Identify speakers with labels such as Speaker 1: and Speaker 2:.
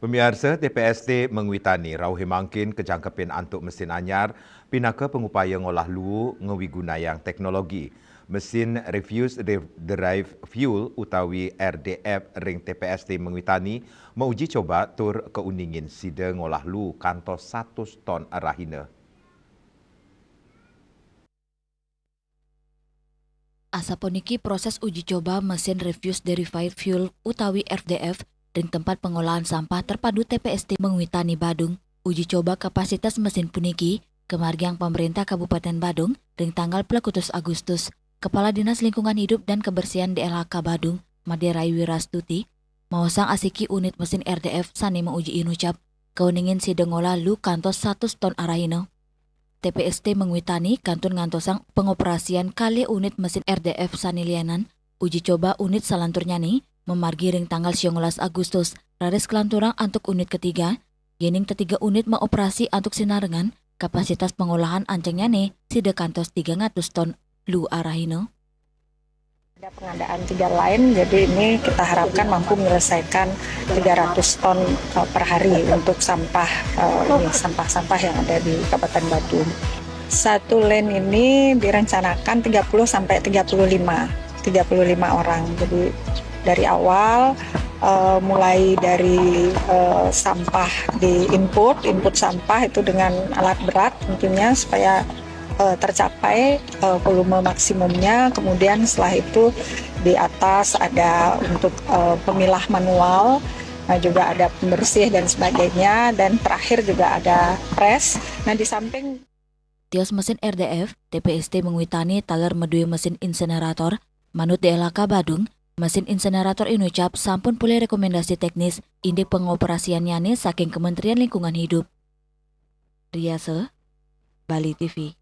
Speaker 1: Pemirsa TPST mengwitani rauh mangkin kejangkepin antuk mesin anyar pinaka pengupaya ngolah lu ngewigunayang teknologi. Mesin Refuse Drive Fuel utawi RDF ring TPST mengwitani mauji coba tur keuningin sida ngolah lu kantos 100 ton arahina.
Speaker 2: Asaponiki proses uji coba mesin Refuse Derived Fuel utawi RDF ring tempat pengolahan sampah terpadu TPST Mengwitani Badung. Uji coba kapasitas mesin puniki kemargiang pemerintah Kabupaten Badung ring tanggal 21 Agustus. Kepala Dinas Lingkungan Hidup dan Kebersihan DLHK Badung, Maderai Wirastuti, mawasang asiki unit mesin RDF sani menguji inucap keuningin si dengola lu kantos 100 ton arahino. TPST Mengwitani kantun ngantosang pengoperasian kali unit mesin RDF sanilianan. Uji coba unit salanturnya nih memargi ring tanggal 19 Agustus. Raris kelanturang antuk unit ketiga. Yening ketiga unit mengoperasi antuk sinarengan. Kapasitas pengolahan ancengnya nih sida kantos 300 ton lu arahino.
Speaker 3: Ada pengadaan 3 lain, jadi ini kita harapkan mampu menyelesaikan 300 ton per hari untuk sampah-sampah yang ada di Kabupaten Badung. Satu lane ini direncanakan 30 sampai 35 orang. Jadi dari awal mulai dari sampah di input sampah itu dengan alat berat tentunya supaya tercapai volume maksimumnya. Kemudian setelah itu di atas ada untuk pemilah manual, juga ada pembersih dan sebagainya, dan terakhir juga ada press. Nah di samping
Speaker 2: tios mesin RDF, TPST Mengwitani taler medui mesin insenerator. Manut DLHK Badung, mesin insenerator inucap sampun pulih rekomendasi teknis indik pengoperasiannya nih saking Kementerian Lingkungan Hidup. Riase, Bali TV.